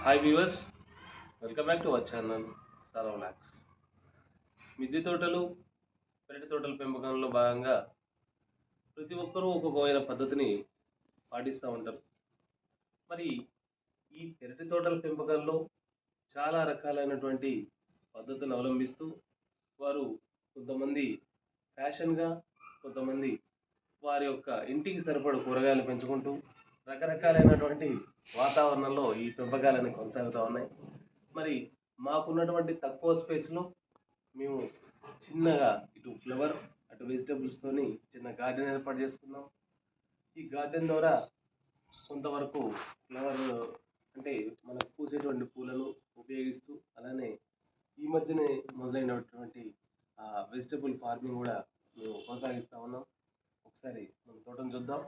Hi viewers, welcome back to our channel సరవలాక్స్. మిద్దె తోటలు, పెరటి తోటల పెంపకంలో భాగంగా ప్రతి ఒక్కరూ ఒక్కొక్కమైన పద్ధతిని పాటిస్తూ ఉంటారు. మరి ఈ పెరటి తోటల పెంపకంలో చాలా రకాలైనటువంటి పద్ధతులను అవలంబిస్తూ వారు కొంతమంది ఫ్యాషన్గా, కొంతమంది వారి యొక్క ఇంటికి సరిపడ కూరగాయలు పెంచుకుంటూ రకరకాలైనటువంటి వాతావరణంలో ఈ పెంపకాలన్నీ కొనసాగుతూ ఉన్నాయి. మరి మాకున్నటువంటి తక్కువ స్పేస్లో మేము చిన్నగా ఇటు ఫ్లవర్ అటు వెజిటబుల్స్తోని చిన్న గార్డెన్ ఏర్పాటు చేసుకున్నాం. ఈ గార్డెన్ ద్వారా కొంతవరకు ఫ్లవర్ అంటే మనకు పూసేటువంటి పూలను ఉపయోగిస్తూ, అలానే ఈ మధ్యనే మొదలైనటువంటి వెజిటబుల్ ఫార్మింగ్ కూడా మేము కొనసాగిస్తూ ఉన్నాం. ఒకసారి మన తోటను చూద్దాం.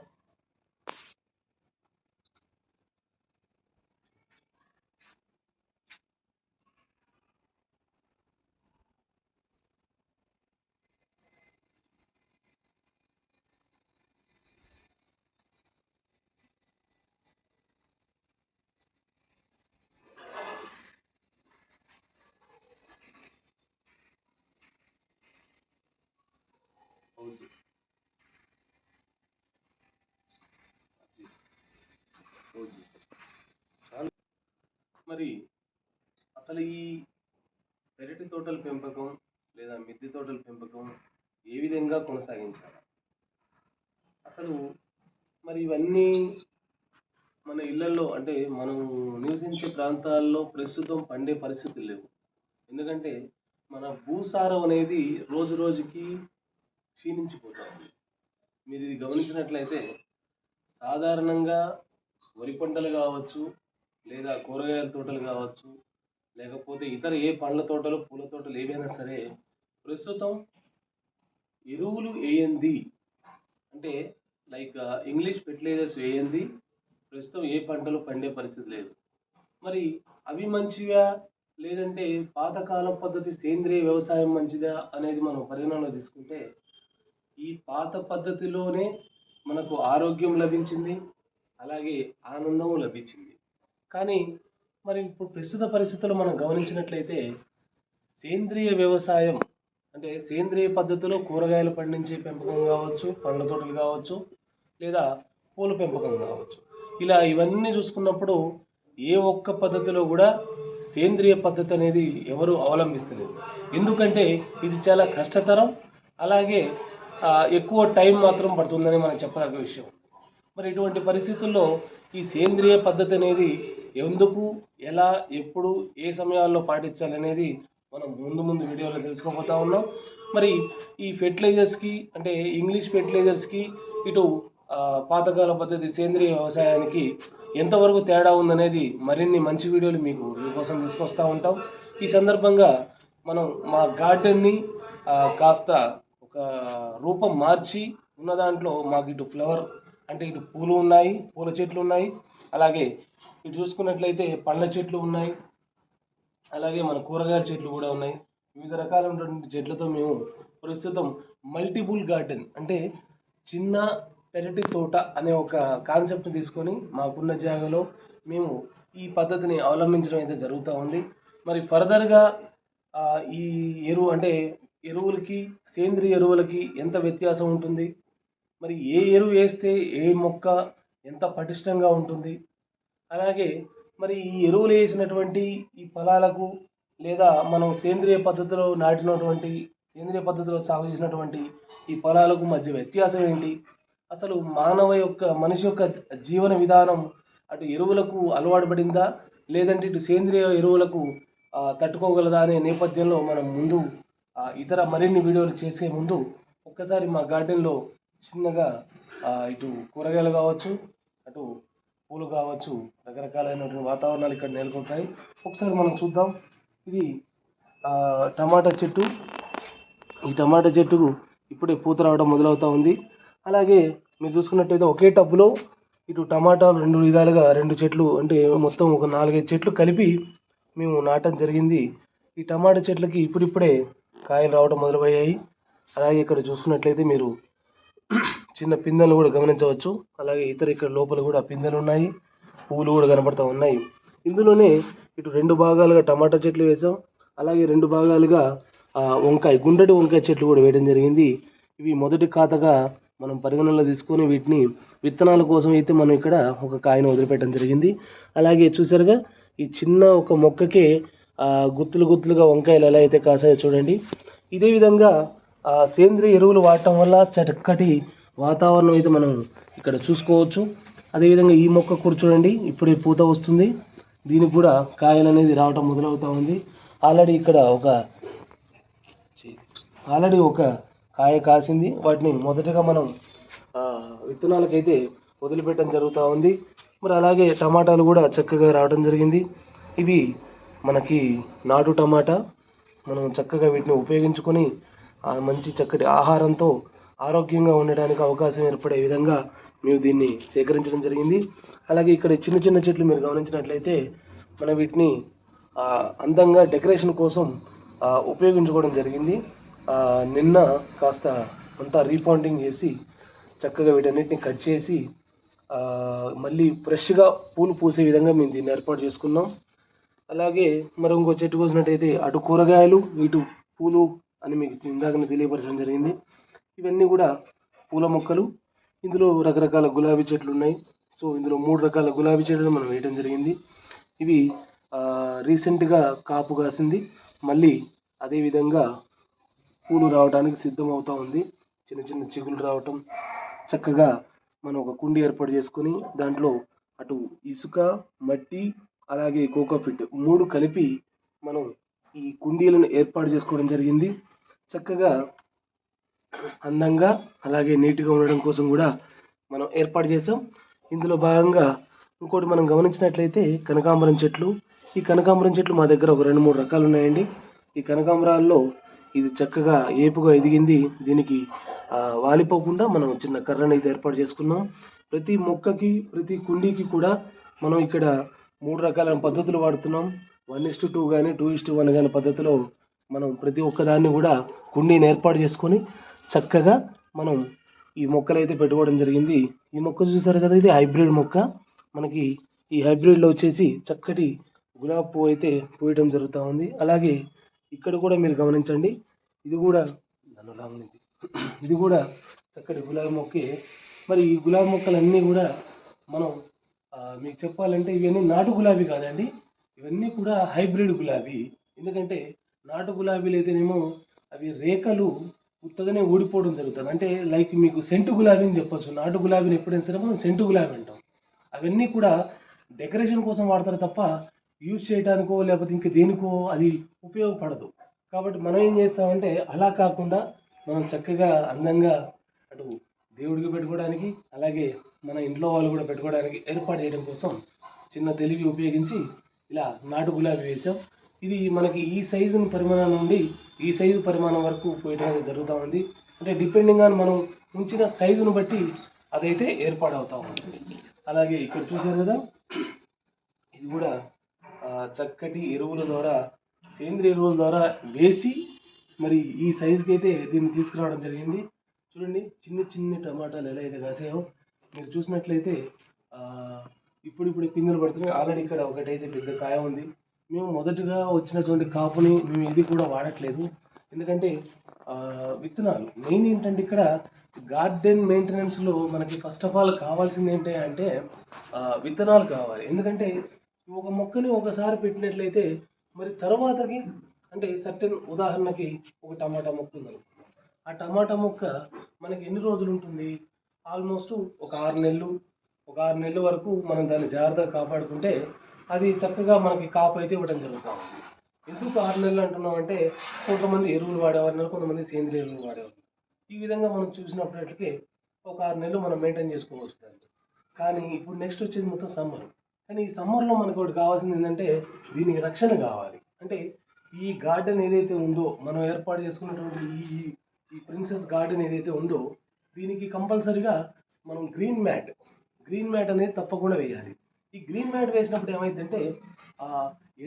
మరి అసలు ఈ పెరటి తోటల పెంపకం లేదా మిద్దె తోటల పెంపకం ఏ విధంగా కొనసాగించాలి? అసలు మరి ఇవన్నీ మన ఇళ్లలో అంటే మనం నివసించే ప్రాంతాల్లో ప్రస్తుతం పండే పరిస్థితులు లేవు. ఎందుకంటే మన భూసారం అనేది రోజు రోజుకి క్షీణించిపోతుంది. మీరు ఇది గమనించినట్లయితే సాధారణంగా వరి పంటలు కావచ్చు, లేదా కూరగాయల తోటలు కావచ్చు, లేకపోతే ఇతర ఏ పండ్ల తోటలు పూల తోటలు ఏవైనా సరే ప్రస్తుతం ఎరువులు వేయంది అంటే లైక్ ఇంగ్లీష్ ఫెర్టిలైజర్స్ వేయంది ప్రస్తుతం ఏ పంటలు పండే పరిస్థితి లేదు. మరి అవి మంచివా లేదంటే పాతకాల పద్ధతి సేంద్రియ వ్యవసాయం మంచిదా అనేది మనం పరిగణనలో తీసుకుంటే ఈ పాత పద్ధతిలోనే మనకు ఆరోగ్యం లభించింది, అలాగే ఆనందం లభించింది. కానీ మరి ఇప్పుడు ప్రస్తుత పరిస్థితుల్లో మనం గమనించినట్లయితే సేంద్రియ వ్యవసాయం అంటే సేంద్రియ పద్ధతిలో కూరగాయలు పండించే పెంపకం కావచ్చు, పండ్ల తోటలు కావచ్చు, లేదా పూల పెంపకం కావచ్చు, ఇలా ఇవన్నీ చూసుకున్నప్పుడు ఏ ఒక్క పద్ధతిలో కూడా సేంద్రియ పద్ధతి అనేది ఎవరు అవలంబిస్తలేదు. ఎందుకంటే ఇది చాలా కష్టతరం, అలాగే ఎక్కువ టైం మాత్రం పడుతుందని మనం చెప్పదగ్గ విషయం. మరి ఇటువంటి పరిస్థితుల్లో ఈ సేంద్రియ పద్ధతి అనేది ఎందుకు, ఎలా, ఎప్పుడు, ఏ సమయాల్లో పాటించాలనేది మనం ముందు వీడియోలో తెలుసుకోబోతా ఉన్నాం. మరి ఈ ఫెర్టిలైజర్స్కి అంటే ఇంగ్లీష్ ఫెర్టిలైజర్స్కి ఇటు పాతకాల పద్ధతి సేంద్రియ వ్యవసాయానికి ఎంతవరకు తేడా ఉందనేది మరిన్ని మంచి వీడియోలు మీకోసం తీసుకొస్తూ ఉంటాం. ఈ సందర్భంగా మనం మా గార్డెన్ని కాస్త ఒక రూపం మార్చి ఉన్న దాంట్లో మాకు ఇటు ఫ్లవర్ అంటే ఇటు పూలు ఉన్నాయి, పూల చెట్లు ఉన్నాయి, అలాగే ఇటు చూసుకున్నట్లయితే పండ్ల చెట్లు ఉన్నాయి, అలాగే మన కూరగాయల చెట్లు కూడా ఉన్నాయి. వివిధ రకాలైనటువంటి చెట్లతో మేము ప్రస్తుతం మల్టిపుల్ గార్డెన్ అంటే చిన్న పెరటి తోట అనే ఒక కాన్సెప్ట్ తీసుకొని మాకున్న జాగాలో మేము ఈ పద్ధతిని అవలంబించడం అయితే జరుగుతూ ఉంది. మరి ఫర్దర్గా ఈ ఎరువులకి సేంద్రియ ఎరువులకి ఎంత వ్యత్యాసం ఉంటుంది, మరి ఏ ఎరువు వేస్తే ఏ మొక్క ఎంత పటిష్టంగా ఉంటుంది, అలాగే మరి ఈ ఎరువులు వేసినటువంటి ఈ పొలాలకు లేదా మనం సేంద్రియ పద్ధతిలో సేంద్రియ పద్ధతిలో సాగు చేసినటువంటి ఈ పొలాలకు మధ్య వ్యత్యాసం ఏంటి, అసలు మనిషి యొక్క జీవన విధానం అటు ఎరువులకు అలవాటు పడిందా లేదంటే ఇటు సేంద్రియ ఎరువులకు తట్టుకోగలదా అనే నేపథ్యంలో మనం ముందు ఇతర మరిన్ని వీడియోలు చేసే ముందు ఒక్కసారి మా గార్డెన్లో చిన్నగా ఇటు కూరగాయలు కావచ్చు, అటు పూలు కావచ్చు, రకరకాలైనటువంటి వాతావరణాలు ఇక్కడ నెలకొంటాయి. ఒకసారి మనం చూద్దాం. ఇది టమాటా చెట్టు. ఈ టమాటా చెట్టుకు ఇప్పుడే పూత రావడం మొదలవుతూ ఉంది. అలాగే మీరు చూసుకున్నట్టయితే ఒకే టబ్బులో ఇటు టమాటాలు రెండు విధాలుగా రెండు చెట్లు అంటే మొత్తం ఒక 4-5 చెట్లు కలిపి మేము నాటడం జరిగింది. ఈ టమాటా చెట్లకి ఇప్పుడిప్పుడే కాయలు రావడం మొదలయ్యాయి. అలాగే ఇక్కడ చూసుకున్నట్లయితే మీరు చిన్న పిందెలు కూడా గమనించవచ్చు. అలాగే ఇక్కడ లోపల కూడా పిందెలు ఉన్నాయి, పువ్వులు కూడా కనబడుతూ ఉన్నాయి. ఇందులోనే ఇటు 2 భాగాలుగా టమాటా చెట్లు వేసాం, అలాగే 2 భాగాలుగా వంకాయ గుండ్రటి వంకాయ చెట్లు కూడా వేయడం జరిగింది. ఇవి మొదటి ఖాతాగా మనం పరిగణనలో తీసుకొని వీటిని విత్తనాల కోసం అయితే మనం ఇక్కడ ఒక కాయను వదిలిపెట్టడం జరిగింది. అలాగే చూసారుగా ఈ చిన్న ఒక మొక్కకే గుత్తులు గుత్తులుగా వంకాయలు ఎలా అయితే కాసాయో చూడండి. ఇదే విధంగా సేంద్రియ ఎరువులు వాడటం వల్ల చక్కటి వాతావరణం అయితే మనం ఇక్కడ చూసుకోవచ్చు. అదేవిధంగా ఈ మొక్క కూడా చూడండి, ఇప్పుడే పూత వస్తుంది, దీనికి కూడా కాయలు అనేది రావటం మొదలవుతూ ఉంది. ఆల్రెడీ ఇక్కడ ఒక కాయ కాసింది. వాటిని మొదటగా మనం విత్తనాలకైతే వదిలిపెట్టడం జరుగుతూ ఉంది. మరి అలాగే టమాటాలు కూడా చక్కగా రావడం జరిగింది. ఇవి మనకి నాటు టమాటా. మనం చక్కగా వీటిని ఉపయోగించుకొని మంచి చక్కటి ఆహారంతో ఆరోగ్యంగా ఉండడానికి అవకాశం ఏర్పడే విధంగా మేము దీన్ని సేకరించడం జరిగింది. అలాగే ఇక్కడ చిన్న చిన్న చెట్లు మీరు గమనించినట్లయితే మనం వీటిని అందంగా డెకరేషన్ కోసం ఉపయోగించుకోవడం జరిగింది. నిన్న కాస్త అంతా రీపాంటింగ్ చేసి చక్కగా వీటన్నిటిని కట్ చేసి మళ్ళీ ఫ్రెష్గా పూలు పూసే విధంగా మేము దీన్ని ఏర్పాటు చేసుకున్నాం. అలాగే మరి ఇంకో చెట్టు కోసినట్టయితే అటు కూరగాయలు ఇటు పూలు అని మీకు ఇందాకనే తెలియపరచడం జరిగింది. ఇవన్నీ కూడా పూల మొక్కలు. ఇందులో రకరకాల గులాబీ చెట్లు ఉన్నాయి. సో ఇందులో 3 రకాల గులాబీ చెట్లు మనం వేయడం జరిగింది. ఇవి రీసెంట్గా కాపు కాసింది, మళ్ళీ అదేవిధంగా పూలు రావడానికి సిద్ధమవుతూ ఉంది. చిన్న చిన్న చిగుళ్ళు రావటం, చక్కగా మనం ఒక కుండీ ఏర్పాటు చేసుకొని దాంట్లో అటు ఇసుక, మట్టి, అలాగే కోకోఫిట్ 3 కలిపి మనం ఈ కుండీలను ఏర్పాటు చేసుకోవడం జరిగింది. చక్కగా అందంగా అలాగే నీట్గా ఉండడం కోసం కూడా మనం ఏర్పాటు చేసాం. ఇందులో భాగంగా ఇంకోటి మనం గమనించినట్లయితే కనకాంబరం చెట్లు. ఈ కనకాంబరం చెట్లు మా దగ్గర ఒక 2-3 రకాలు ఉన్నాయండి. ఈ కనకాంబరాల్లో ఇది చక్కగా ఏపుగా ఎదిగింది. దీనికి వాలిపోకుండా మనం చిన్న కర్రను అయితే ఏర్పాటు చేసుకున్నాం. ప్రతి మొక్కకి ప్రతి కుండీకి కూడా మనం ఇక్కడ 3 రకాల పద్ధతులు వాడుతున్నాం. 1:2 కానీ 2:1 కానీ పద్ధతిలో మనం ప్రతి ఒక్కదాన్ని కూడా కుండీని ఏర్పాటు చేసుకొని చక్కగా మనం ఈ మొక్కలు అయితే పెట్టుకోవడం జరిగింది. ఈ మొక్క చూసారు కదా, ఇది హైబ్రిడ్ మొక్క. మనకి ఈ హైబ్రిడ్లో వచ్చేసి చక్కటి గులాబీ పువ్వు అయితే పూయడం జరుగుతూ ఉంది. అలాగే ఇక్కడ కూడా మీరు గమనించండి, ఇది కూడా చక్కటి గులాబీ మొక్కే. మరి ఈ గులాబీ మొక్కలన్నీ కూడా మనం మీకు చెప్పాలంటే ఇవన్నీ నాటు గులాబీ కాదండి, ఇవన్నీ కూడా హైబ్రిడ్ గులాబీ. ఎందుకంటే నాటు గులాబీలు అయితేనేమో అవి రేఖలు ఉత్తగానే ఊడిపోవడం జరుగుతుంది. అంటే లైక్ మీకు సెంటు గులాబీ అని చెప్పొచ్చు. నాటు గులాబీని ఎప్పుడైనా సరే మనం సెంటు గులాబీ అంటాం. అవన్నీ కూడా డెకరేషన్ కోసం వాడతారు తప్ప యూజ్ చేయడానికో లేకపోతే ఇంకా దేనికో అది ఉపయోగపడదు. కాబట్టి మనం ఏం చేస్తామంటే అలా కాకుండా మనం చక్కగా అందంగా అటు దేవుడికి పెట్టుకోవడానికి అలాగే మన ఇంట్లో వాళ్ళు కూడా పెట్టుకోవడానికి ఏర్పాటు చేయడం కోసం చిన్న తెలివి ఉపయోగించి ఇలా నాటు గులాబీ వేసాం. ఇది మనకి ఈ సైజు పరిమాణం నుండి ఈ సైజు పరిమాణం వరకు పోయడం జరుగుతూ ఉంది. అంటే డిపెండింగ్ ఆన్ మనం ఉంచిన సైజును బట్టి అదైతే ఏర్పాటు అవుతూ ఉంటుంది. అలాగే ఇక్కడ చూసారు కదా, ఇది కూడా చక్కటి ఎరువుల ద్వారా సేంద్రియ ఎరువుల ద్వారా వేసి మరి ఈ సైజుకి అయితే దీన్ని తీసుకురావడం జరిగింది. చూడండి చిన్న చిన్న టమాటాలు ఎలా అయితే కాసాయో మీరు చూసినట్లయితే ఇప్పుడు పిందెలు పడుతున్నాయి. ఆల్రెడీ ఇక్కడ ఒకటైతే పెద్ద కాయ ఉంది. మేము మొదటగా వచ్చినటువంటి కాపుని మేము ఇది కూడా వాడట్లేదు. ఎందుకంటే విత్తనాలు మెయిన్ ఏంటంటే ఇక్కడ గార్డెన్ మెయింటెనెన్స్లో మనకి ఫస్ట్ ఆఫ్ ఆల్ కావాల్సింది ఏంటి అంటే విత్తనాలు కావాలి. ఎందుకంటే ఒక మొక్కని ఒకసారి పెట్టినట్లయితే మరి తర్వాతకి అంటే సర్టెన్ ఉదాహరణకి ఒక టమాటా మొక్క ఉంది. ఆ టమాటా మొక్క మనకి ఎన్ని రోజులు ఉంటుంది? ఆల్మోస్ట్ ఒక 6 నెలలు. ఒక 6 నెలల వరకు మనం దాన్ని జాగ్రత్తగా కాపాడుకుంటే అది చక్కగా మనకి కాపు అయితే ఇవ్వడం జరుగుతూ ఉంది. ఎందుకు 6 నెలలు అంటున్నాం అంటే కొంతమంది ఎరువులు వాడేవారు, కొంతమంది సేంద్రియ ఎరువులు వాడేవారు. ఈ విధంగా మనం చూసినప్పటికీ ఒక 6 నెలలు మనం మెయింటైన్ చేసుకోవచ్చు దాన్ని. కానీ ఇప్పుడు నెక్స్ట్ వచ్చేది మొత్తం సమ్మర్. కానీ ఈ సమ్మర్లో మనకు ఒకటి కావాల్సింది ఏంటంటే దీనికి రక్షణ కావాలి. అంటే ఈ గార్డెన్ ఏదైతే ఉందో మనం ఏర్పాటు చేసుకున్నటువంటి ఈ ప్రిన్సెస్ గార్డెన్ ఏదైతే ఉందో దీనికి కంపల్సరీగా మనం గ్రీన్ మ్యాట్ అనేది తప్పకుండా వేయాలి. ఈ గ్రీన్ మ్యాట్ వేసినప్పుడు ఏమైందంటే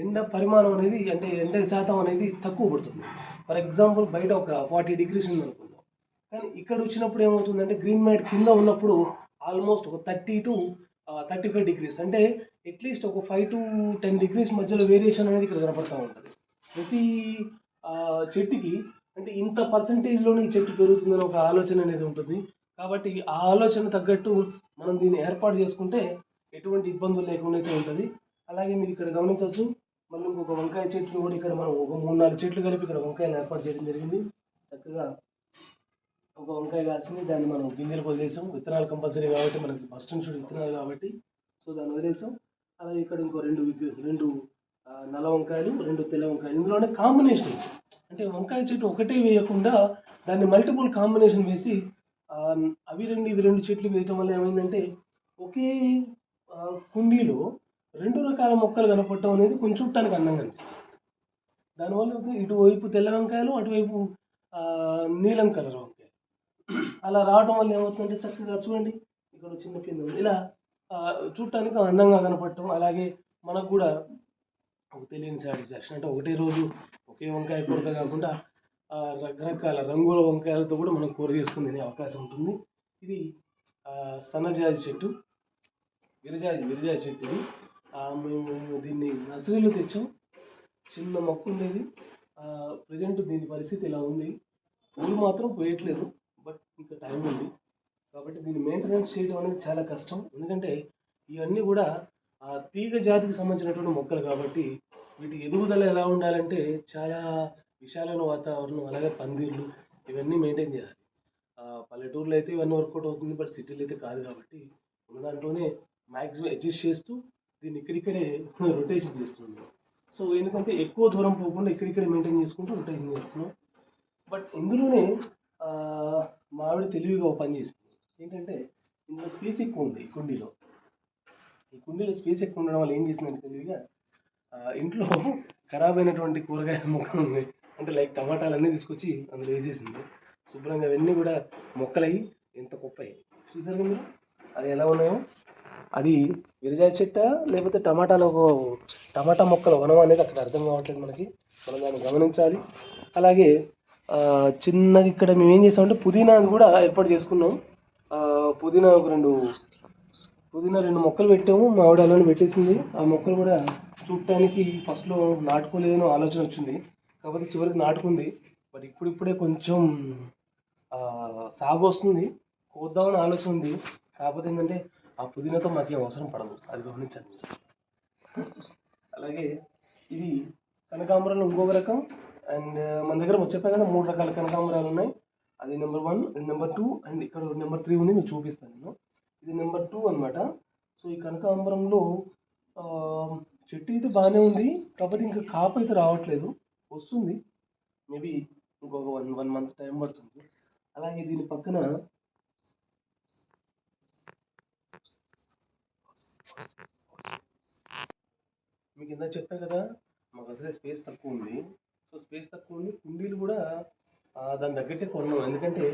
ఎండ పరిమాణం అనేది అంటే ఎండ శాతం అనేది తక్కువ పడుతుంది. ఫర్ ఎగ్జాంపుల్ బయట ఒక 40 degrees ఉంది అనుకుందాం, కానీ ఇక్కడ వచ్చినప్పుడు ఏమవుతుందంటే గ్రీన్ మ్యాట్ కింద ఉన్నప్పుడు ఆల్మోస్ట్ ఒక 30 to 35 degrees అంటే అట్లీస్ట్ ఒక 5 to 10 degrees మధ్యలో వేరియేషన్ అనేది ఇక్కడ కనపడతా ఉంటుంది. ప్రతి చెట్టుకి అంటే ఇంత పర్సంటేజ్లోనే ఈ చెట్టు పెరుగుతుందని ఒక ఆలోచన అనేది ఉంటుంది. కాబట్టి ఆ ఆలోచన తగ్గట్టు మనం దీన్ని ఏర్పాటు చేసుకుంటే ఎటువంటి ఇబ్బందులు లేకుండా అయితే ఉంటుంది. అలాగే మీరు ఇక్కడ గమనించవచ్చు, మళ్ళీ ఇంకొక వంకాయ చెట్లు కూడా ఇక్కడ మనం ఒక 3-4 చెట్లు కలిపి ఇక్కడ వంకాయలు ఏర్పాటు చేయడం జరిగింది. చక్కగా ఒక వంకాయ కాసింది, దాన్ని మనం గింజలు వదిలేసాం. విత్తనాలు కంపల్సరీ కాబట్టి మనకి ఫస్ట్ నుంచి విత్తనాలు కాబట్టి సో దాన్ని వదిలేసాం. అలాగే ఇక్కడ ఇంకో రెండు నల్ల వంకాయలు, 2 తెల్ల వంకాయలు. ఇందులోనే కాంబినేషన్స్ అంటే వంకాయ చెట్టు ఒకటే వేయకుండా దాన్ని మల్టిపుల్ కాంబినేషన్ వేసి అవి 2 ఇవి 2 చెట్లు వేయటం వల్ల ఏమైందంటే ఒకే కుండీలో 2 రకాల మొక్కలు కనపడటం అనేది కొంచెం చూడటానికి అందంగా అనిపిస్తుంది. దానివల్ల ఇటువైపు తెల్ల వంకాయలు, అటువైపు నీలం కలర్ వంకాయలు అలా రావడం వల్ల ఏమవుతుందంటే చక్కగా చూడండి, ఇక్కడ చిన్న పిండి ఉంది, ఇలా చూడటానికి అందంగా కనపడటం. అలాగే మనకు కూడా ఒక తెలియని సాటిస్ఫాక్షన్, అంటే ఒకటే రోజు ఒకే వంకాయ కూరతో కాకుండా రకరకాల రంగుల వంకాయలతో కూడా మనం కూర చేసుకుని తినే అవకాశం ఉంటుంది. ఇది సన్నజాజి చెట్టు, విరజాజి చెట్టు. ఇది మేము దీన్ని నర్సరీలో తెచ్చాం. చిన్న మొక్క ఉండేది. ప్రజెంట్ దీని పరిస్థితి ఇలా ఉంది. పూలు మాత్రం పోయట్లేదు, బట్ ఇంకా టైం ఉంది కాబట్టి దీన్ని మెయింటెనెన్స్ చేయడం అనేది చాలా కష్టం. ఎందుకంటే ఇవన్నీ కూడా తీగ జాతికి సంబంధించినటువంటి మొక్కలు కాబట్టి వీటి ఎదుగుదల ఎలా ఉండాలంటే చాలా విశాలమైన వాతావరణం, అలాగే పందిర్లు ఇవన్నీ మెయింటైన్ చేయాలి. పల్లెటూరులో అయితే ఇవన్నీ వర్కౌట్ అవుతుంది, బట్ సిటీలో అయితే కాదు. కాబట్టి ఉన్న దాంట్లోనే మ్యాక్సిమం అడ్జస్ట్ చేస్తూ దీన్ని ఇక్కడిక్కడే రొటేషన్ చేస్తున్నాం. సో ఎందుకంటే ఎక్కువ దూరం పోకుండా ఇక్కడిక్కడే మెయింటైన్ చేసుకుంటూ రొటేషన్ చేస్తున్నాం. బట్ ఇందులోనే మావిడ తెలివిగా ఒక పని చేసింది. ఏంటంటే ఇందులో స్పేస్ ఎక్కువ ఉంది. ఈ కుండీలో స్పేస్ ఎక్కువ ఉండడం వల్ల ఏం చేసిందంటే తెలివిగా ఇంట్లో ఖరాబ్ అయినటువంటి కూరగాయల మొక్కలు ఉన్నాయి, అంటే లైక్ టమాటాలన్నీ తీసుకొచ్చి అందులో వేసేసింది. శుభ్రంగా అవన్నీ కూడా మొక్కలయ్యి ఎంత గొప్పయి చూసారు మీరు. అది ఎలా ఉన్నాయో, అది విరజాజి చెట్ట లేకపోతే టమాటా మొక్కల వనం అనేది అక్కడ అర్థం కావట్లేదు మనకి. మనం దాన్ని గమనించాలి. అలాగే చిన్నగా ఇక్కడ మేము ఏం చేసామంటే పుదీనా కూడా ఏర్పాటు చేసుకున్నాం. పుదీనా ఒక రెండు మొక్కలు పెట్టాము. మా ఆవిడ అలానే పెట్టేసింది. ఆ మొక్కలు కూడా చూడటానికి ఫస్ట్లో నాటుకోలేదని ఆలోచన వచ్చింది, కాకపోతే చివరికి నాటుకుంది. బట్ ఇప్పుడిప్పుడే కొంచెం సాగు వస్తుంది, కోద్దామని ఆలోచన ఉంది. కాకపోతే ఏంటంటే ఆ పుదీనాతో మాకేం అవసరం పడదు, అది గమనించండి. అలాగే ఇది కనకాంబరాలు ఇంకొక రకం. అండ్ మన దగ్గర చెప్పాను కదా 3 రకాల కనకాంబరాలు ఉన్నాయి. అది నెంబర్ 1, నెంబర్ 2 అండ్ ఇక్కడ నెంబర్ 3 ఉంది, మీకు చూపిస్తాను నేను. ఇది నెంబర్ 2 అనమాట. సో ఈ కనకాంబరంలో చెట్టు అయితే బాగానే ఉంది, కాకపోతే ఇంకా కాపు అయితే రావట్లేదు, వస్తుంది. మేబీ ఇంకొక 1 month టైం పడుతుంది. అలాగే దీని పక్కన మీకు ఇందాక చెప్పాను కదా, మాకు అసలే స్పేస్ తక్కువ ఉంది. సో స్పేస్ తక్కువ ఉంది, కుండీలు కూడా దాని తగ్గట్టే కొన్నాం. ఎందుకంటే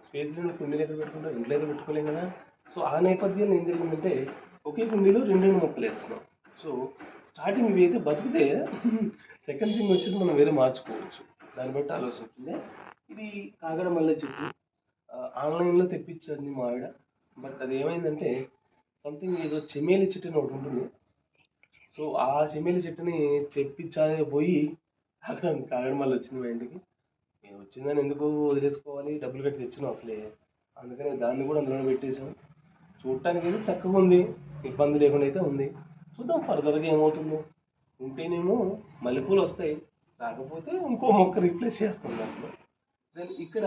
స్పేస్ లేని కుండీలు ఎక్కడ పెట్టుకుంటాం, ఇంట్లో అయితే పెట్టుకోలేం కదా. సో ఆ నేపథ్యంలో ఏం జరిగిందంటే ఒకే కుండీలో 2 మొక్కలు వేస్తున్నాం. సో స్టార్టింగ్ ఇవి అయితే బతికితే సెకండ్ థింగ్ వచ్చేసి మనం వేరే మార్చుకోవచ్చు, దాన్ని బట్టి ఆలోచించింది. ఇది కాగడ మల్లె చెట్టు ఆన్లైన్లో తెప్పించింది మా ఆవిడ. బట్ అది ఏమైందంటే సంథింగ్ ఏదో చెమేలి చెట్టు అని ఒకటి ఉంటుంది. సో ఆ చెమేలి చెట్టుని తెప్పించాలని పోయి అక్కడ కాగడ మల్లె వచ్చింది మా ఇంటికి. వచ్చిందని ఎందుకు వదిలేసుకోవాలి, డబ్బులు కట్టి తెచ్చినాం అసలే, అందుకని దాన్ని కూడా అందులో పెట్టేసాం. చూడటానికి అయితే చక్కగా ఉంది, ఇబ్బంది లేకుండా అయితే ఉంది. చూద్దాం ఫర్దర్గా ఏమవుతుందో. ఉంటేనేమో మల్లెపూలు వస్తాయి, రాకపోతే ఇంకో మొక్క రీప్లేస్ చేస్తాం దాంట్లో. దెన్ ఇక్కడ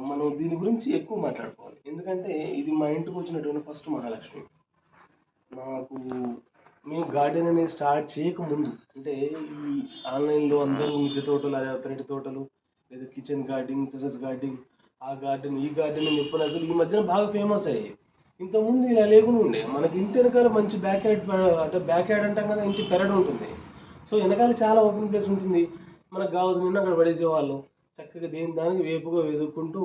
మనం దీని గురించి ఎక్కువ మాట్లాడుకోవాలి, ఎందుకంటే ఇది మా ఇంటికి వచ్చినటువంటి ఫస్ట్ మహాలక్ష్మి. మేము గార్డెన్ అనేది స్టార్ట్ చేయకముందు, అంటే ఈ ఆన్లైన్లో అందరూ మిద్దె తోటలు, పెరటి తోటలు, లేదా కిచెన్ గార్డెన్, టెర్రస్ గార్డెన్, ఆ గార్డెన్ ఈ గార్డెన్ అని చెప్పిన అసలు ఈ మధ్యన బాగా ఫేమస్ అయ్యాయి. ఇంతకుముందు ఇలా లేకుండా ఉండే. మనకి ఇంటి వెనకాల మంచి బ్యాక్ యార్డ్ అంటాం కదా, ఇంటి పెరడు ఉంటుంది. సో వెనకాల చాలా ఓపెన్ ప్లేస్ ఉంటుంది, మనకు కావాల్సిన అక్కడ పడేసేవాళ్ళం. చక్కగా దానికి వేపుగా వెతుక్కుంటూ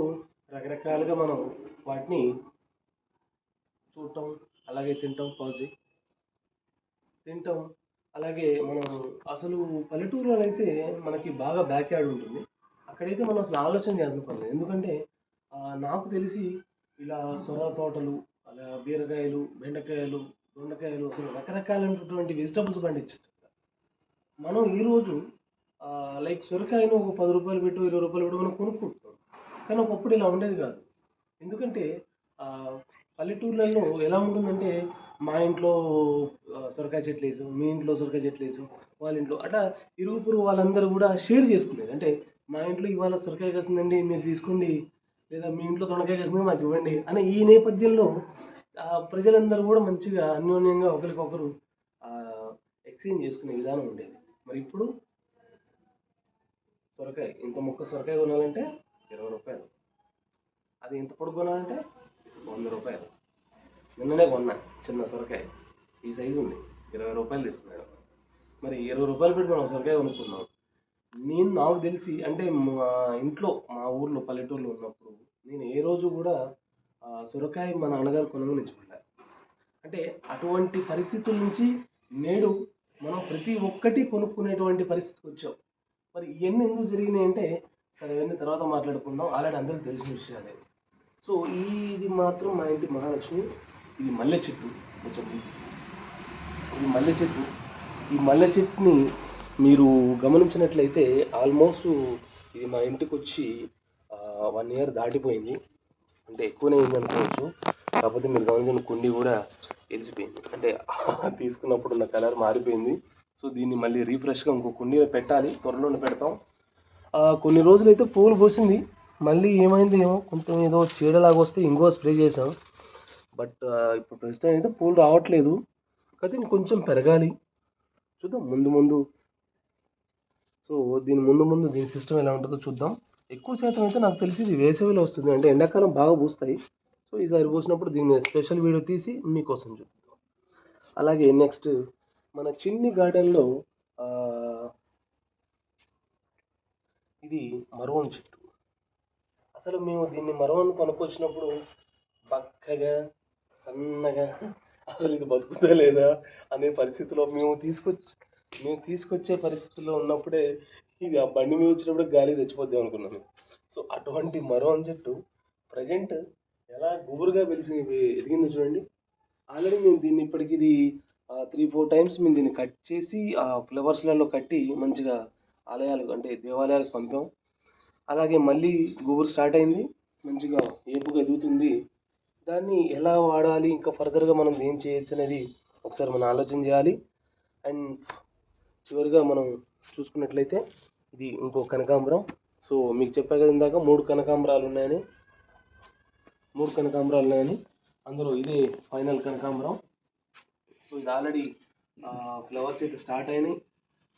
రకరకాలుగా మనం వాటిని చూడటం, అలాగే తింటాం అలాగే మనం అసలు పల్లెటూరులో అయితే మనకి బాగా బ్యాక్ యార్డ్ ఉంటుంది. అక్కడైతే మనం అసలు ఆలోచన చేయాల్సిన పని లేదు. ఎందుకంటే నాకు తెలిసి ఇలా సొర తోటలు, అలా బీరకాయలు, బెండకాయలు, దొండకాయలు, అసలు రకరకాలైనటువంటి వెజిటబుల్స్ పండించచ్చు. మనం ఈరోజు లైక్ సొరకాయను ఒక 10 రూపాయలు పెట్టు, 20 రూపాయలు పెట్టు మనం కొనుక్కుంటాం. కానీ ఒకప్పుడు ఇలా ఉండేది కాదు. ఎందుకంటే పల్లెటూర్లలో ఎలా ఉంటుందంటే, మా ఇంట్లో సొరకాయ చెట్లు వేసాం, మీ ఇంట్లో సొరకాయ చెట్లు వేసాం, వాళ్ళ ఇంట్లో అట్లా ఇరుగు పొరుగు వాళ్ళందరూ కూడా షేర్ చేసుకునేది. అంటే మా ఇంట్లో ఇవాళ సొరకాయ కాసిందండి మీరు తీసుకోండి, లేదా మీ ఇంట్లో దొండకాయ కాసింది మాకు ఇవ్వండి అని ఈ నేపథ్యంలో ప్రజలందరూ కూడా మంచిగా అన్యోన్యంగా ఒకరికొకరు ఎక్స్చేంజ్ చేసుకునే విధానం ఉండేది. మరి ఇప్పుడు సొరకాయ ఇంత ముక్క సొరకాయ కొనాలంటే 20 రూపాయలు, అది ఇంత పొడుగు కొనాలంటే 100 రూపాయలు. నిన్ననే కొన్నా చిన్న సొరకాయ, ఈ సైజు ఉంది, 20 రూపాయలు తీసుకున్నాడు. మరి 20 రూపాయలు పెట్టి మనం సొరకాయ కొనుక్కున్నాం. నాకు తెలిసి అంటే మా ఇంట్లో మా ఊర్లో పల్లెటూరులో ఉన్నప్పుడు నేను ఏ రోజు కూడా సొరకాయ మా నాన్నగారు కొనమని చూడలే. అంటే అటువంటి పరిస్థితుల నుంచి నేడు మనం ప్రతి ఒక్కటి కొనుక్కునేటువంటి పరిస్థితికి వచ్చాం. మరి ఇవన్నీ ఎందుకు జరిగినాయి అంటే, సరే ఇవన్నీ తర్వాత మాట్లాడుకుందాం, ఆల్రెడీ అందరికీ తెలిసిన విషయాలే. సో ఇది మాత్రం మా ఇంటి మహాలక్ష్మి. ఇది మల్లె చెట్టు, కొంచెం ఇది మల్లె చెట్టు. ఈ మల్లె చెట్టుని మీరు గమనించినట్లయితే ఆల్మోస్ట్ ఇది మా ఇంటికి వచ్చి 1 ఇయర్ దాటిపోయింది, అంటే ఎక్కువనే అయింది అనుకోవచ్చు. కాకపోతే మీరు గమనించిన కుండీ కూడా ఎలిసిపోయింది, అంటే తీసుకున్నప్పుడు ఉన్న కలర్ మారిపోయింది. సో దీన్ని మళ్ళీ రీఫ్రెష్గా ఇంకో కుండీలో పెట్టాలి, త్వరలోనే పెడతాం. కొన్ని రోజులైతే పూలు పూసింది, మళ్ళీ ఏమైంది ఏమో, కొంచెం ఏదో చీడలాగా వస్తే ఇంకో స్ప్రే చేసాం. బట్ ఇప్పుడు ప్రస్తుతం అయితే పూలు రావట్లేదు, కాకపోతే ఇంకొంచెం పెరగాలి, చూద్దాం ముందు ముందు. సో దీని సిస్టమ్ ఎలా ఉంటుందో చూద్దాం. ఎక్కువ శాతం అయితే నాకు తెలిసి ఇది వేసవిలో వస్తుంది, అంటే ఎండాకాలం బాగా పూస్తాయి. సో ఈసారి పూసినప్పుడు దీన్ని స్పెషల్ వీడియో తీసి మీకోసం చూద్దాం. అలాగే నెక్స్ట్ మన చిన్ని గార్డెన్లో ఇది మరవన్ చెట్టు. అసలు మేము దీన్ని మరవన్ కొనుక్కొచ్చినప్పుడు బక్కగా సన్నగా అసలు ఇది బతుకుతా లేదా అనే పరిస్థితిలో మేము తీసుకొచ్చే పరిస్థితుల్లో ఉన్నప్పుడే ఇది ఆ బండి మీద వచ్చినప్పుడు గాలి తెచ్చిపోద్దాం అనుకున్నాను. సో అటువంటి మరవన్ చెట్టు ప్రజెంట్ ఎలా గుబురుగా ఎదిగింది చూడండి. ఆల్రెడీ మేము దీన్ని ఇప్పటికి ఇది 3-4 టైమ్స్ మేము దీన్ని కట్ చేసి ఫ్లవర్స్లలో కట్టి మంచిగా ఆలయాలు అంటే దేవాలయాలకు పంపాం. అలాగే మళ్ళీ గుబురు స్టార్ట్ అయింది, మంచిగా ఏపుగా ఎదుగుతుంది. దాన్ని ఎలా వాడాలి, ఇంకా ఫర్దర్గా మనం ఏం చేయొచ్చు అనేది ఒకసారి మనం ఆలోచన చేయాలి. అండ్ చివరిగా మనం చూసుకున్నట్లయితే ఇది ఇంకో కనకాంబరం. సో మీకు చెప్పా కదా ఇందాక 3 కనకాంబరాలు ఉన్నాయని, అందులో ఇదే ఫైనల్ కనకాంబరం. సో ఇది ఆల్రెడీ ఫ్లవర్స్ అయితే స్టార్ట్ అయినాయి.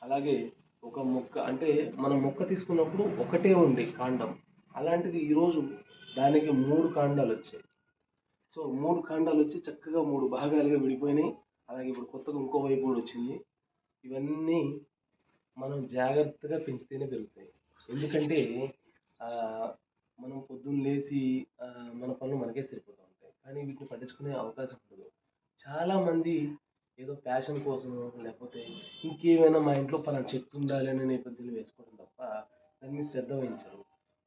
అలాగే ఒక మొక్క అంటే మనం మొక్క తీసుకున్నప్పుడు ఒకటే ఉంది కాండం, అలాంటిది ఈరోజు దానికి 3 కాండాలు వచ్చాయి. సో 3 కాండాలు వచ్చి చక్కగా 3 భాగాలుగా విడిపోయినాయి. అలాగే ఇప్పుడు కొత్తగా ఇంకో వైపు కూడా వచ్చింది. ఇవన్నీ మనం జాగ్రత్తగా పెంచితేనే పెరుగుతాయి. ఎందుకంటే మనం పొద్దున్న లేచి మన పనులు మనకే సరిపోతూ ఉంటాయి, కానీ వీటిని పట్టించుకునే అవకాశం ఉండదు. చాలామంది ఏదో ప్యాషన్ కోసం లేకపోతే ఇంకేమైనా మా ఇంట్లో పలానా చెట్టు ఉండాలి అనే నేపథ్యంలో వేసుకోవడం తప్ప దాన్ని శ్రద్ధ వహించరు.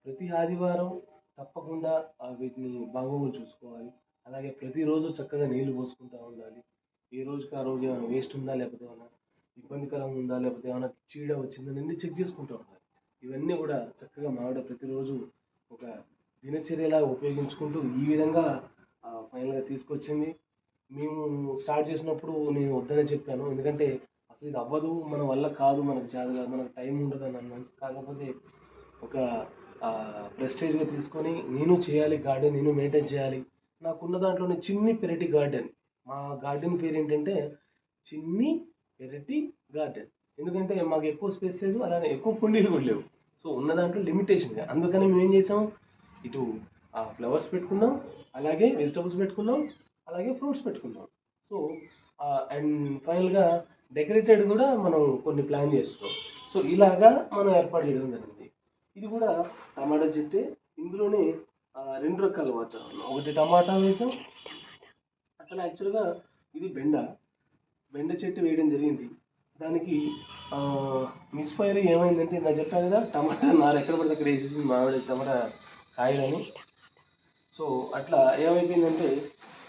ప్రతి ఆదివారం తప్పకుండా వీటిని బాగోగులు చూసుకోవాలి. అలాగే ప్రతిరోజు చక్కగా నీళ్లు పోసుకుంటూ ఉండాలి. ఏ రోజుకి ఆ రోజు ఏమైనా వేస్ట్ ఉందా, లేకపోతే ఏమైనా ఇబ్బందికరంగా ఉందా, లేకపోతే ఏమైనా చీడ వచ్చిందా అన్ని చెక్ చేసుకుంటూ ఉండాలి. ఇవన్నీ కూడా చక్కగా మావిడ ప్రతిరోజు ఒక దినచర్యలా ఉపయోగించుకుంటూ ఈ విధంగా ఫైనల్గా తీసుకొచ్చింది. మేము స్టార్ట్ చేసినప్పుడు నేను వద్దనే చెప్పాను, ఎందుకంటే అసలు ఇది అవ్వదు, మన వల్ల కాదు, మనకు చేత కాదు, మనకు టైం ఉండదు అని అన్నాను. కాకపోతే ఒక ప్రెస్టేజ్గా తీసుకొని నేను చేయాలి గార్డెన్, నేను మెయింటైన్ చేయాలి. నాకున్న దాంట్లోనే చిన్ని పెరటి గార్డెన్, మా గార్డెన్ పేరు ఏంటంటే చిన్ని పెరటి గార్డెన్. ఎందుకంటే మాకు ఎక్కువ స్పేస్ లేదు, అలానే ఎక్కువ కుండీలు కూడా లేవు. సో ఉన్న దాంట్లో లిమిటేషన్గా, అందుకని మేము ఏం చేసాం, ఇటు ఫ్లవర్స్ పెట్టుకున్నాం, అలాగే వెజిటబుల్స్ పెట్టుకున్నాం, అలాగే ఫ్రూట్స్ పెట్టుకున్నాం. సో అండ్ ఫైనల్గా డెకరేటెడ్ కూడా మనం కొన్ని ప్లాన్ చేస్తున్నాం. సో ఇలాగా మనం ఏర్పాటు చేయడం జరిగింది. ఇది కూడా టమాటా చెట్టే, ఇందులోనే 2 రకాల వాతావరణం, ఒకటి టమాటా వేసాం. అసలు యాక్చువల్గా ఇది బెండ చెట్టు వేయడం జరిగింది. దానికి మిస్ఫైర్ ఏమైందంటే నాకు చెప్పాను కదా, టమాటా నారు ఎక్కడ పడితే అక్కడ వేసేసింది మామిడి టమాటా కాయలని. సో అట్లా ఏమైపోయిందంటే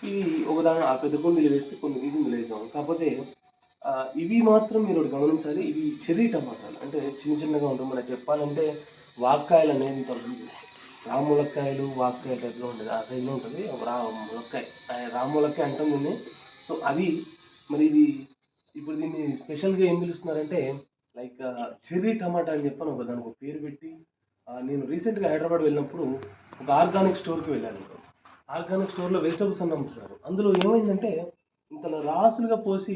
ఇవి ఒకదాని ఆ పెద్ద కుండీలు వేస్తే కొన్ని గింజలు వేసాం. కాకపోతే ఇవి మాత్రం మీరు ఒకటి గమనించాలి. ఇవి చెర్రీ టమాటాలు, అంటే చిన్న చిన్నగా ఉంటుంది. మనకు చెప్పాలంటే వాక్కాయలు అనేది ఇంత ఉంటుంది. రాములక్కాయలు వాక్కాయలు టైప్లో ఉంటుంది, ఆ సైజులో ఉంటుంది ఒక ములక్కాయ, రాములక్కాయ అంటాం దీన్ని. సో అది మరి ఇది ఇప్పుడు దీన్ని స్పెషల్గా ఏం పిలుస్తున్నారంటే లైక్ చెర్రీ టమాటా అని చెప్పని ఒక దానికి ఒక పేరు పెట్టి, నేను రీసెంట్గా హైదరాబాద్ వెళ్ళినప్పుడు ఒక ఆర్గానిక్ స్టోర్కి వెళ్ళాను. ఆర్గానిక్ స్టోర్లో వెజిటబుల్స్ అన్నీ అమ్ముతున్నారు. అందులో ఏమైందంటే ఇంత రాసులుగా పోసి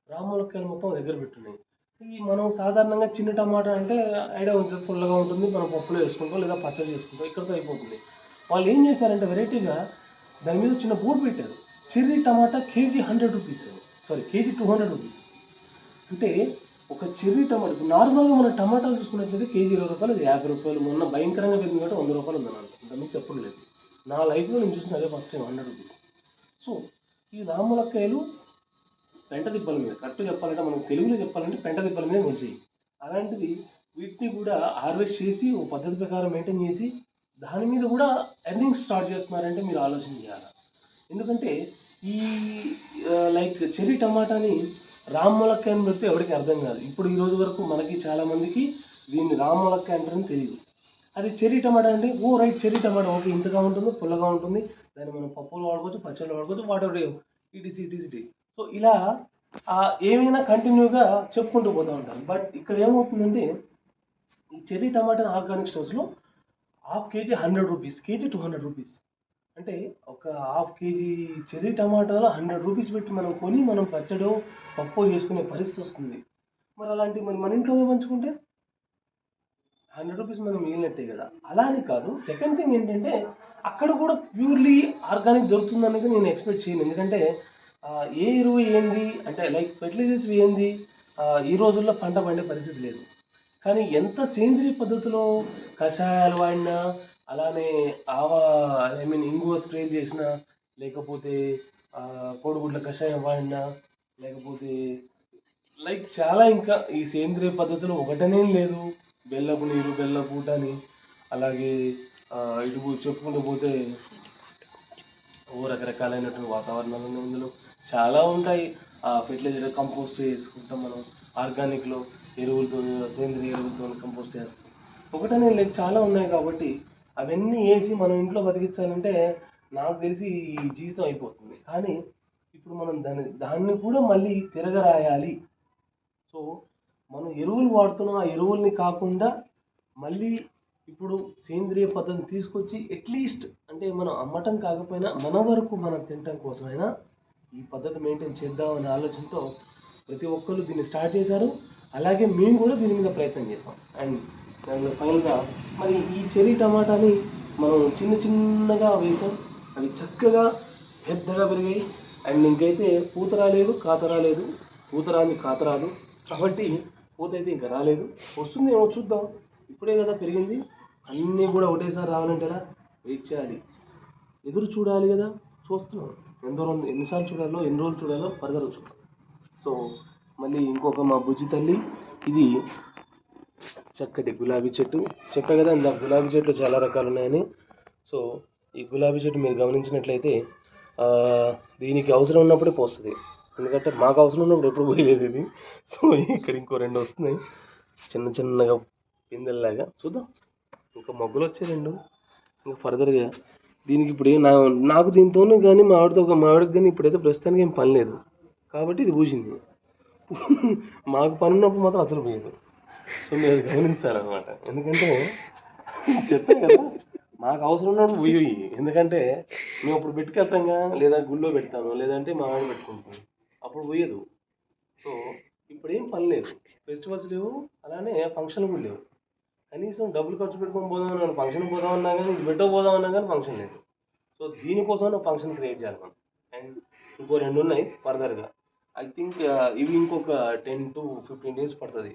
రాములక్కాయలు మొత్తం దగ్గర పెట్టున్నాయి. ఈ మనం సాధారణంగా చిన్న టమాటా అంటే ఐడియా ఉంటుంది, పుల్లగా ఉంటుంది, మనం పప్పులో వేసుకుంటాం లేదా పచ్చడి చేసుకుంటాం, ఇక్కడితో అయిపోతుంది. వాళ్ళు ఏం చేశారంటే వెరైటీగా దాని మీద చిన్న బోర్డు పెట్టారు, cherry tomato kg 100 rupees, sorry kg 200 rupees. అంటే ఒక చెర్రీ టమాటా ఇప్పుడు నార్మల్గా మన టమాటాలు చూసుకున్నట్లయితే కేజీ 20 రూపాయలు, అది 50 రూపాయలు, మొన్న భయంకరంగా పెరిగింది కాబట్టి 100 రూపాయలు ఉందన్నాను. ఇంతకుముందు చెప్పడం లేదు. నా లైఫ్లో నేను చూసిన అదే ఫస్ట్ టైం 100 రూపీస్. సో ఈ రాములక్కాయలు పెంట దిబ్బల మీద, కరెక్ట్గా చెప్పాలంటే మనం తెలుగులో చెప్పాలంటే పెంట దిబ్బల మీద మొలిచాయి. అలాంటిది వీటిని కూడా హార్వెస్ట్ చేసి ఒక పద్ధతి ప్రకారం మెయింటైన్ చేసి దాని మీద కూడా ఎర్నింగ్స్ స్టార్ట్ చేస్తున్నారంటే మీరు ఆలోచన చేయాలి. ఎందుకంటే ఈ లైక్ చెర్రీ టమాటాని రాములక్కాయ అని పెడితే ఎవరికి అర్థం కాదు. ఇప్పుడు ఈ రోజు వరకు మనకి చాలామందికి దీన్ని రాములక్కాయ అంటారని తెలియదు. అది చెర్రీ టమాటా అంటే ఓ రైట్ చెర్రీ టమాటా ఓకే, ఇంతగా ఉంటుంది, పుల్లగా ఉంటుంది, దాన్ని మనం పప్పులో వాడుకోవచ్చు, పచ్చళ్ళు వాడుకోవచ్చు, వాటర్ ఇటీసీ. సో ఇలా ఏమైనా కంటిన్యూగా చెప్పుకుంటూ పోతూ ఉంటారు. బట్ ఇక్కడ ఏమవుతుందంటే ఈ చెర్రీ టమాటా ఆర్గానిక్ స్టోర్స్లో half kg 100 rupees, kg 200 rupees. అంటే ఒక హాఫ్ కేజీ చెర్రీ టమాటాలో 100 రూపీస్ పెట్టి మనం కొని మనం పచ్చడో పప్పు చేసుకునే పరిస్థితి వస్తుంది. మరి అలాంటివి మరి మన ఇంట్లో పంచుకుంటే 100 రూపీస్ మనం మిగిలినట్టే కదా. అలా అని కాదు. సెకండ్ థింగ్ ఏంటంటే అక్కడ కూడా ప్యూర్లీ ఆర్గానిక్ దొరుకుతుందనేది నేను ఎక్స్పెక్ట్ చేయను. ఎందుకంటే ఏ ఎరువు ఏంది అంటే లైక్ ఫెర్టిలైజర్స్ ఏంది ఈ రోజుల్లో పంట పండే పరిస్థితి లేదు. కానీ ఎంత సేంద్రియ పద్ధతిలో కషాయాలు వాడినా, అలానే ఇంగువ స్ప్రే చేసినా, లేకపోతే కోడిగుడ్ల కషాయం వాడినా, లేకపోతే లైక్ చాలా ఇంకా ఈ సేంద్రియ పద్ధతులు ఒకటనే లేదు. బెల్లపు నీరు, బెల్లపు ఊట అని, అలాగే ఇటు చెప్పుకుంటూ పోతే రకరకాలైనటువంటి వాతావరణాలు ఇందులో చాలా ఉంటాయి. ఫెర్టిలైజర్ కంపోస్ట్ చేసుకుంటాం మనం, ఆర్గానిక్లో ఎరువులతో, సేంద్రియ ఎరువులతో కంపోస్ట్ చేస్తాం. ఒకటనే లేదు, చాలా ఉన్నాయి. కాబట్టి అవన్నీ వేసి మనం ఇంట్లో బతికించాలంటే నాకు తెలిసి ఈ జీవితం అయిపోతుంది. కానీ ఇప్పుడు మనం దాన్ని కూడా మళ్ళీ తిరగరాయాలి. సో మనం ఎరువులు వాడుతున్నాం, ఆ ఎరువుల్ని కాకుండా మళ్ళీ ఇప్పుడు సేంద్రియ పద్ధతిని తీసుకొచ్చి అట్లీస్ట్ అంటే మనం అమ్మటం కాకపోయినా మన వరకు మనం తినటం కోసమైనా ఈ పద్ధతి మెయింటైన్ చేద్దామనే ఆలోచనతో ప్రతి ఒక్కరు దీన్ని స్టార్ట్ చేశారు. అలాగే మేము కూడా దీని మీద ప్రయత్నం చేస్తాం. అండ్ దానిలో ఫైనల్గా మరి ఈ చెర్రీ టమాటాని మనం చిన్నగా వేసాం, అవి చక్కగా పెద్దగా పెరిగాయి. అండ్ ఇంకైతే పూత రాలేదు, కాత రాలేదు. పూత రాని కాత రాదు, కాబట్టి పూత అయితే ఇంకా రాలేదు. వస్తుందేమో చూద్దాం. ఇప్పుడే కదా పెరిగింది, అన్నీ కూడా ఒకటేసారి రావాలంటే ఎలా వెయిట్ చేయాలి, ఎదురు చూడాలి కదా. చూస్తున్నాం, ఎన్నిసార్లు చూడాలో, ఎన్ని రోజులు చూడాలో ఫర్దర్ చూడాలి. సో మళ్ళీ ఇంకొక మా బుజ్జి తల్లి, ఇది చక్కటి గులాబీ చెట్టు. చెప్పా కదా ఇందాక గులాబీ చెట్లు చాలా రకాలు ఉన్నాయని. సో ఈ గులాబీ చెట్టు మీరు గమనించినట్లయితే దీనికి అవసరం ఉన్నప్పుడే పోస్తుంది. ఎందుకంటే మాకు అవసరం ఉన్నప్పుడు ఎప్పుడు పోయలేదు ఇది. సో ఇక్కడ ఇంకో 2 వస్తున్నాయి చిన్నగా పిందెల్లాగా. చూద్దాం, ఇంకా మొగ్గలు వచ్చే 2 ఇంకా ఫర్దర్గా. దీనికి ఇప్పుడు నాకు దీంతోనే కానీ మా ఆవిడకి కానీ ఇప్పుడైతే ప్రస్తుతానికి ఏం పని లేదు కాబట్టి ఇది పూసింది. మాకు పని ఉన్నప్పుడు మాత్రం అసలు పోయేది. సో మీరు గమనించాలన్నమాట. ఎందుకంటే చెప్పాను కదా, మాకు అవసరం ఉన్నప్పుడు పోయి, ఎందుకంటే మేము అప్పుడు పెట్టుకెళ్తాంగా, లేదా గుళ్ళో పెడతాను, లేదంటే మా ఆవిడ పెట్టుకుంటాను, అప్పుడు పోయేదు. సో ఇప్పుడు ఏం పని లేదు, ఫెస్టివల్స్ లేవు, అలానే ఫంక్షన్లు కూడా లేవు. కనీసం డబ్బులు ఖర్చు పెట్టుకొని పోదామన్నా, ఫంక్షన్ పోదామన్నా కానీ, ఇది పోదామన్నా కానీ ఫంక్షన్ లేదు. సో దీనికోసం ఫంక్షన్ క్రియేట్ చేయాలి మనం. అండ్ ఇంకో 2 ఉన్నాయి ఫర్దర్గా. ఐ థింక్ ఇవి ఇంకొక 10 to 15 days పడుతుంది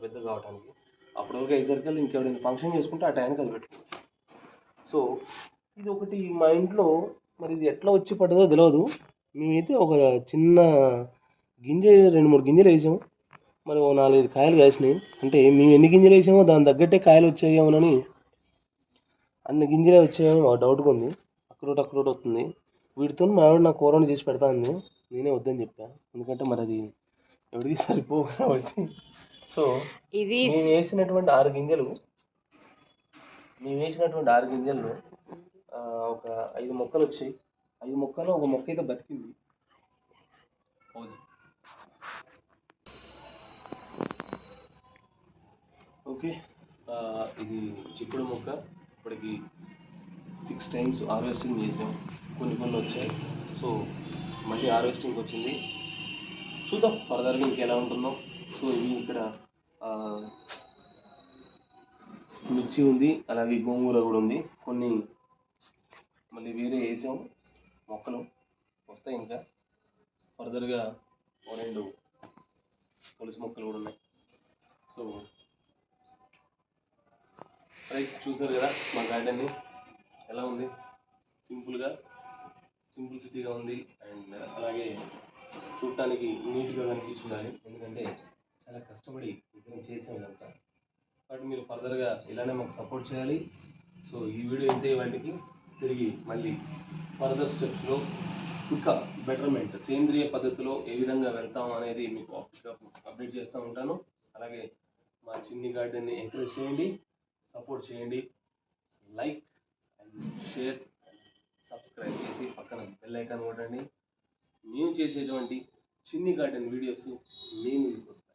పెద్ద కావడానికి. అప్పటివరకు అయ్యేసరికి ఇంకెవరైనా ఫంక్షన్ చేసుకుంటే ఆ టైంకి అది పెట్టుకోవచ్చు. సో ఇది ఒకటి మా ఇంట్లో. మరి ఇది ఎట్లా వచ్చి పడ్డదో తెలియదు. మేమైతే ఒక చిన్న గింజ 2-3 గింజలు వేసాము. మరి 4-5 కాయలు కాసినాయి. అంటే మేము ఎన్ని గింజలు వేసామో దాని తగ్గట్టే కాయలు వచ్చాయేమోనని, అన్ని గింజలే వచ్చాయేమో డౌట్గా ఉంది. అక్కడోటి వస్తుంది. వీటితో మా ఆవిడ నా కూరని చేసి పెడతా అంది. నేనే వద్దని చెప్పా, ఎందుకంటే మరి అది ఎవరికి సరిపోవు కాబట్టి. సో ఇది మేము వేసినటువంటి 6 గింజలు ఒక 5 మొక్కలు వచ్చాయి. 5 మొక్కలు ఒక మొక్క అయితే బతికింది. ఓకే, ఇది చిక్కుడు మొక్క. ఇప్పటికి 6 times హార్వెస్టింగ్ చేసాం. కొన్ని వచ్చాయి. సో మళ్ళీ హార్వెస్టింగ్ వచ్చింది. చూద్దాం ఫర్దర్గా ఇంకెలా ఉంటుందో. సో ఇవి ఇక్కడ మిర్చి ఉంది, అలాగే గోంగూర కూడా ఉంది. కొన్ని మళ్ళీ వేరే వేసాం మొక్కలు, వస్తాయి ఇంకా ఫర్దర్గా. 2 తులసి మొక్కలు కూడా ఉన్నాయి. సో రైట్, చూసారు కదా మా గార్డెన్ని ఎలా ఉంది. సింపుల్సిటీగా ఉంది. అండ్ అలాగే చూడటానికి నీట్గా కనిపించుండాలి, ఎందుకంటే చాలా కష్టపడి ఇద్దరం చేసాం ఇదంతా. కాబట్టి మీరు ఫర్దర్గా ఇలానే మాకు సపోర్ట్ చేయాలి. సో ఈ వీడియో అయితే వాటికి తిరిగి మళ్ళీ ఫర్దర్ స్టెప్స్లో ఇంకా బెటర్మెంట్ సేంద్రియ పద్ధతిలో ఏ విధంగా వెళ్తాం అనేది మీకు అప్డేట్ చేస్తూ ఉంటాను. అలాగే మా చిన్ని గార్డెన్ని ఎంకరేజ్ చేయండి, సపోర్ట్ చేయండి. లైక్ అండ్ షేర్, సబ్స్క్రైబ్ చేసి పక్కన బెల్ ఐకాన్ కొట్టండి. మేము చేసేటువంటి చిన్ని గార్డెన్ వీడియోస్ మీ ముందుకు వస్తాయి.